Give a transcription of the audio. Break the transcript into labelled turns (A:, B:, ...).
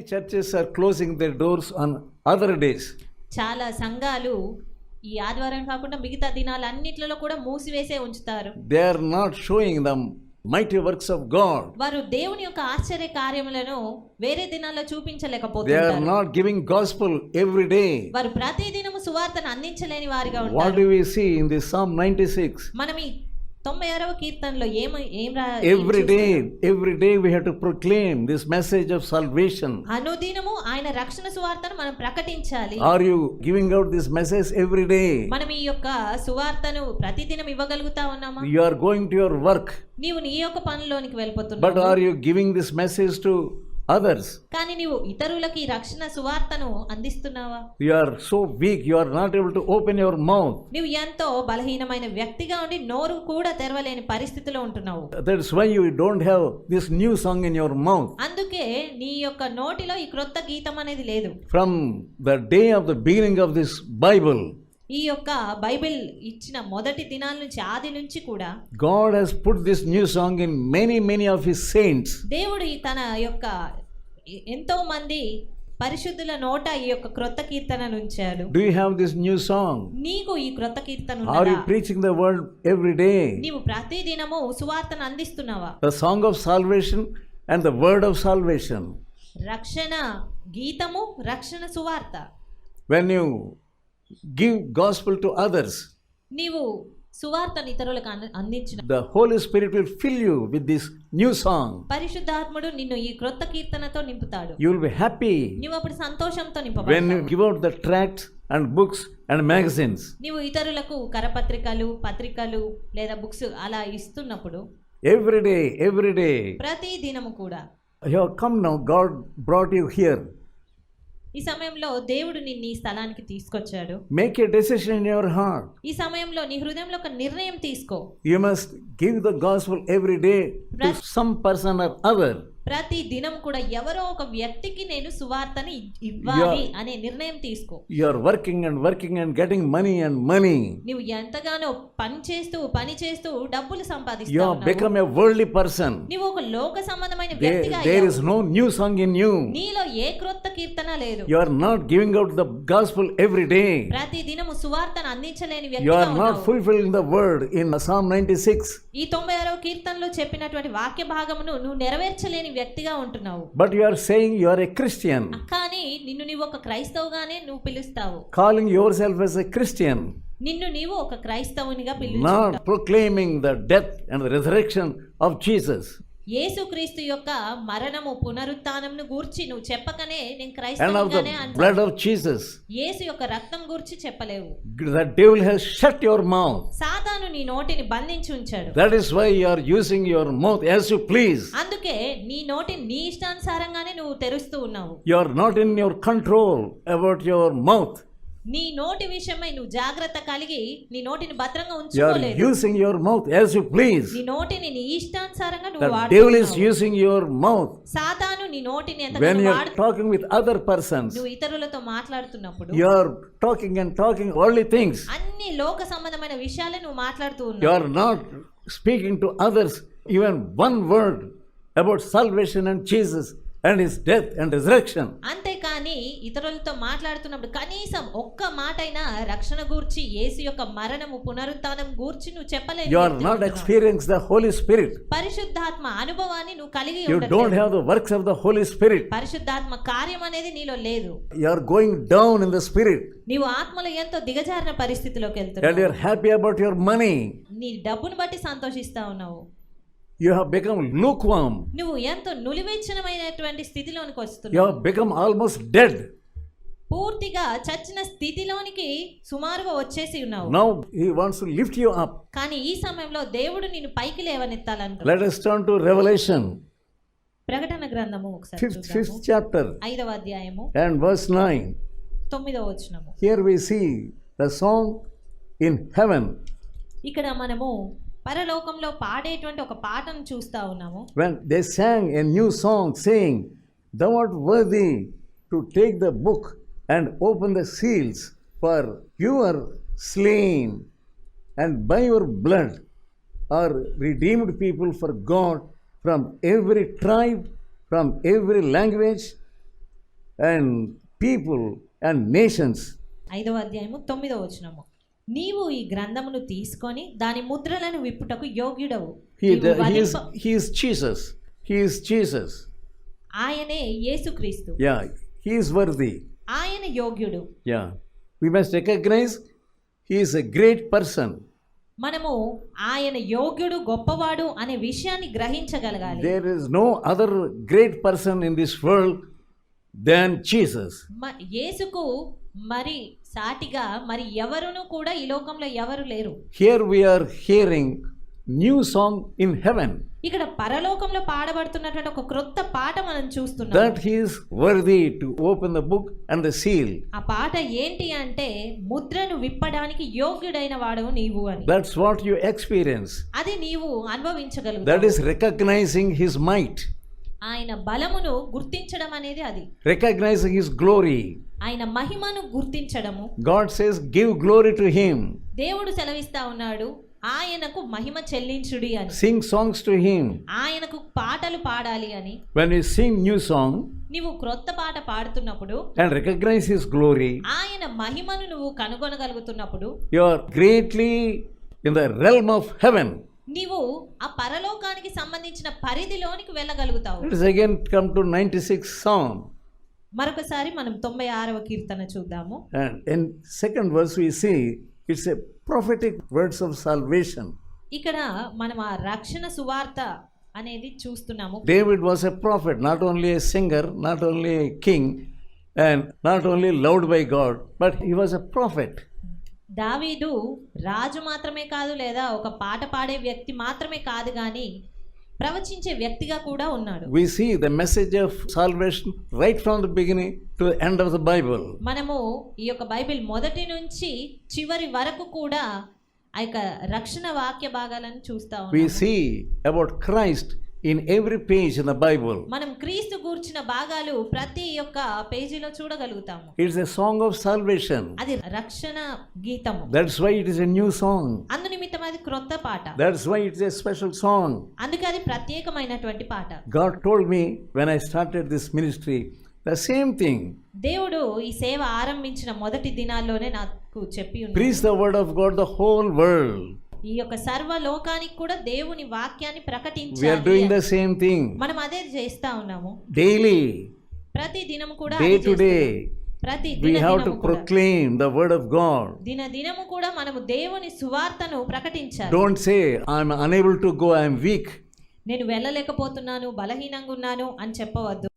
A: churches are closing their doors on other days.
B: చాలా సంఘాలు ఈ ఆదివారం కాకుండా మిగతా దినాలన్నిట్లలో కూడా మూసివేసే ఉంచుతారు.
A: They are not showing the mighty works of God.
B: వారు దేవుని యొక్క ఆశ్చర్య కార్యములను వేరే దినాల్లో
A: They are
B: చూపించలేకపోతున్నారు.
A: not giving gospel every day.
B: వారు ప్రతి దినము సువార్తను అందించలేని వారిగా
A: What
B: ఉంటారు.
A: do we see in this Psalm 96?
B: మనం ఈ 96వ కీర్తనలో
A: Every day we have to proclaim this message of salvation.
B: అనుదినము ఆయన రక్షణ సువార్తను మనం ప్రకటించాలి.
A: Are you giving out this message every day?
B: మనం ఈ యొక్క సువార్తను ప్రతిదినం ఇవ్వగలుగుతా ఉన్నామా?
A: You are going to your work,
B: నీవు నీ యొక్క పనిలోనికి
A: but
B: వెళ్ళిపోతున్నావు.
A: are you giving this message to others?
B: కానీ నీవు ఇతరులకి ఈ రక్షణ సువార్తను అందిస్తున్నావా?
A: You are so weak, you are not able to open your mouth.
B: నీవు ఎంతో బలహీనమైన వ్యక్తిగా ఉండి నోరు కూడా తెరవలేని పరిస్థితిలో ఉంటున్నావు.
A: That's why you don't have this new song in your mouth.
B: అందుకే నీ యొక్క నోటిలో ఈ క్రొత్త గీతం అనేది లేదు.
A: From the day of the beginning of this Bible,
B: ఈ యొక్క బైబిల్ ఇచ్చిన మొదటి దినాల నుంచి ఆది నుంచి కూడా
A: God has put this new song in many of his saints.
B: దేవుడు తన యొక్క ఎంతో మంది పరిశుద్ధుల నోట ఈ యొక్క క్రొత్త కీర్తనను ఉంచాడు.
A: Do you have this new song?
B: నీకు ఈ క్రొత్త కీర్తన
A: Are
B: ఉన్నదా?
A: you preaching the word every day?
B: నీవు ప్రతి దినము సువార్తను అందిస్తున్నావా?
A: The song of salvation and the word of salvation.
B: రక్షణ గీతము, రక్షణ సువార్త.
A: When you give gospel to others,
B: నీవు సువార్తను ఇతరులకు అందించిన
A: the Holy Spirit will fill you with this new song.
B: పరిశుద్ధాత్ముడు నిన్ను ఈ క్రొత్త కీర్తనతో నింపుతాడు.
A: You will be happy
B: నీవు అప్పుడు సంతోషంతో
A: when you
B: నింపబడతావు.
A: give out the tracts and books and magazines.
B: నీవు ఇతరులకు కరపత్రికలు, పత్రికలు లేదా బుక్స్ అలా ఇస్తున్నప్పుడు
A: Every day.
B: ప్రతి దినము కూడా
A: You have come now, God brought you here.
B: ఈ సమయంలో దేవుడు నిన్ను ఈ స్థలానికి తీసుకొచ్చాడు.
A: Make a decision in your heart.
B: ఈ సమయంలో నీ హృదయంలో ఒక నిర్ణయం తీసుకో.
A: You must give the gospel every day to some person or other.
B: ప్రతి దినం కూడా ఎవరో ఒక వ్యక్తికి నేను సువార్తని ఇవ్వాలి అనే నిర్ణయం తీసుకో.
A: You are working and getting money.
B: నువ్వు ఎంతగానో పని చేస్తూ డబ్బులు
A: You
B: సంపాదిస్తావు.
A: have become a worldly person.
B: నువ్వు ఒక లోక సంబంధమైన వ్యక్తిగా
A: There
B: అయ్యావు.
A: is no new song in you.
B: నీలో ఏ క్రొత్త కీర్తన లేదు.
A: You are not giving out the gospel every day.
B: ప్రతి దినము సువార్తను అందించలేని
A: You
B: వ్యక్తిగా
A: are not
B: ఉన్నావు.
A: fulfilling the word in Psalm 96.
B: ఈ 96వ కీర్తనలో చెప్పినటువంటి వాక్య భాగమును నువ్వు నెరవేర్చలేని వ్యక్తిగా ఉంటున్నావు.
A: But you are saying you are a Christian.
B: కానీ నిన్ను నీవు ఒక క్రైస్తవుగానే నువ్వు పిలుస్తావు.
A: Calling yourself as a Christian.
B: నిన్ను నీవు ఒక క్రైస్తవునిగా
A: Not
B: పిలుస్తావు.
A: proclaiming the death and the resurrection of Jesus.
B: యేసుక్రీస్తు యొక్క మరణము పునరుత్థానమును గూర్చి నువ్వు చెప్పకనే నేను
A: And of
B: క్రైస్తవునిగానే
A: the
B: అంటావు.
A: blood of Jesus.
B: యేసు యొక్క రక్తం గూర్చి చెప్పలేవు.
A: The devil has shut your mouth.
B: సాతాను నీ నోటిని బంధించి ఉంచాడు.
A: That is why you are using your mouth as you please.
B: అందుకే నీ నోటిని నీ ఇష్టానుసారంగానే నువ్వు తెరుస్తూ ఉన్నావు.
A: You are not in your control about your mouth.
B: నీ నోటి విషయమై నువ్వు జాగ్రత్త కలిగి నీ నోటిని భద్రంగా
A: You are
B: ఉంచుకోలేదు.
A: using your mouth as you please.
B: నీ నోటిని నీ ఇష్టానుసారంగా నువ్వు
A: The devil is
B: వాడుతున్నావు.
A: using your mouth
B: సాతాను నీ నోటిని
A: when
B: ఎంతగానో
A: you are
B: వాడు.
A: talking with other persons.
B: నువ్వు ఇతరులతో మాట్లాడుతున్నప్పుడు
A: You are talking worldly things.
B: అన్ని లోక సంబంధమైన విషయాలే నువ్వు మాట్లాడుతూ
A: You
B: ఉన్నావు.
A: are not speaking to others even one word about salvation and Jesus and his death and resurrection.
B: అంతేకాని ఇతరులతో మాట్లాడుతున్నప్పుడు కనీసం ఒక్క మాట అయినా రక్షణ గూర్చి, యేసు యొక్క మరణము పునరుత్థానం గూర్చి నువ్వు చెప్పలేదు.
A: You are not experiencing the Holy Spirit.
B: పరిశుద్ధాత్మ అనుభవాన్ని నువ్వు కలిగి
A: You don't
B: ఉండట్లేదు.
A: have the works of the Holy Spirit.
B: పరిశుద్ధాత్మ కార్యం అనేది నీలో లేదు.
A: You are going down in the spirit
B: నీవు ఆత్మలో ఎంతో దిగజారిన పరిస్థితిలోకి
A: and you
B: వెళ్తున్నావు.
A: are happy about your money.
B: నీ డబ్బును బట్టి సంతోషిస్తా ఉన్నావు.
A: You have become lukewarm.
B: నువ్వు ఎంతో నులివెచ్చనమైనటువంటి స్థితిలోనికి
A: You
B: వస్తున్నావు.
A: have become almost dead.
B: పూర్తిగా చచ్చిన స్థితిలోనికి సుమారుగా వచ్చేసి ఉన్నావు.
A: Now he wants to lift you up.
B: కానీ ఈ సమయంలో దేవుడు నిన్ను పైకి లేవనెత్తాలంటున్నాడు.
A: Let us turn to Revelation,
B: ప్రకటన గ్రంథము ఒకసారి
A: fifth
B: చూద్దాము.
A: chapter
B: 5వ అధ్యాయము
A: and verse 9.
B: 9వ వచనము.
A: Here we see the song in heaven.
B: ఇక్కడ మనము పరలోకంలో పాడేటువంటి ఒక పాటను చూస్తా ఉన్నాము.
A: When they sang a new song saying, "Thou art worthy to take the book and open the seals, for you are slain, and by your blood are redeemed people for God from every tribe, from every language, and people and nations.
B: 5వ అధ్యాయము 9వ వచనము. నీవు ఈ గ్రంథమును తీసుకొని దాని ముద్రలను విప్పుటకు యోగ్యుడవు.
A: He is Jesus. He is Jesus.
B: ఆయనే యేసుక్రీస్తు.
A: Yeah, he is worthy.
B: ఆయన యోగ్యుడు.
A: Yeah, we must recognize he is a great person.
B: మనము ఆయన యోగ్యుడు, గొప్పవాడు అనే విషయాన్ని గ్రహించగలగాలి.
A: There is no other great person in this world than Jesus.
B: యేసుకు మరి సాటిగా మరి ఎవరును కూడా ఈ లోకంలో ఎవరు లేరు.
A: Here we are hearing new song in heaven.
B: ఇక్కడ పరలోకంలో పాడబడుతున్నటువంటి ఒక క్రొత్త పాట మనం చూస్తున్నాం.
A: That he is worthy to open the book and the seal.
B: ఆ పాట ఏంటి అంటే ముద్రను విప్పడానికి యోగ్యుడైన వాడవు నీవు అని.
A: That's what you experience.
B: అది నీవు అనుభవించగలుగుతావు.
A: That is recognizing his might.
B: ఆయన బలమును గుర్తించడం అనేది అది.
A: Recognizing his glory.
B: ఆయన మహిమను గుర్తించడము.
A: God says give glory to him.
B: దేవుడు సెలవిస్తా ఉన్నాడు, ఆయనకు మహిమ చెల్లించుడి అని.
A: Sing songs to him.
B: ఆయనకు పాటలు పాడాలి అని.
A: When you sing new song
B: నీవు క్రొత్త పాట పాడుతున్నప్పుడు
A: and recognize his glory,
B: ఆయన మహిమను నువ్వు కనుగొనగలుగుతున్నప్పుడు
A: you are greatly in the realm of heaven.
B: నీవు ఆ పరలోకానికి సంబంధించిన పరిధిలోనికి వెళ్ళగలుగుతావు.
A: Let us again come to 96th Psalm.
B: మరొకసారి మనం 96వ కీర్తన చూద్దాము.
A: And in second verse we see it's a prophetic words of salvation.
B: ఇక్కడ మనం ఆ రక్షణ సువార్త అనేది చూస్తున్నాము.
A: David was a prophet, not only a singer, not only a king, and not only loved by God, but he was a prophet.
B: దావీదు రాజు మాత్రమే కాదు, లేదా ఒక పాట పాడే వ్యక్తి మాత్రమే కాదు, కానీ ప్రవచించే వ్యక్తిగా కూడా ఉన్నాడు.
A: We see the message of salvation right from the beginning to the end of the Bible.
B: మనము ఈ యొక్క బైబిల్ మొదటి నుంచి చివరి వరకు కూడా ఆ యొక్క రక్షణ వాక్య భాగాలను చూస్తా ఉన్నాము.
A: We see about Christ in every page in the Bible.
B: మనం క్రీస్తు గూర్చిన భాగాలు ప్రతి ఒక్క పేజీలో చూడగలుగుతాము.
A: It's a song of salvation.
B: అది రక్షణ గీతము.
A: That's why it is a new song.
B: అందు నిమిత్తం అది క్రొత్త పాట.
A: That's why it's a special song.
B: అందుకే అది ప్రత్యేకమైనటువంటి పాట.
A: God told me when I started this ministry the same thing.
B: దేవుడు ఈ సేవ ఆరంభించిన మొదటి దినాల్లోనే నాకు చెప్పి ఉన్నాడు.
A: Preach the word of God the whole world.
B: ఈ యొక్క సర్వ లోకానికి కూడా దేవుని వాక్యాన్ని ప్రకటించాలి.
A: We are doing the same thing.
B: మనం అదే చేస్తా ఉన్నాము.
A: Daily.
B: ప్రతి దినము కూడా
A: Day to day.
B: ప్రతి
A: We have to
B: దినము కూడా
A: proclaim the word of God.
B: దినము కూడా మనము దేవుని సువార్తను ప్రకటించాలి.
A: Don't say I am unable to go, I am weak.
B: నేను వెళ్ళలేకపోతున్నాను, బలహీనంగా ఉన్నాను అని చెప్పవద్దు.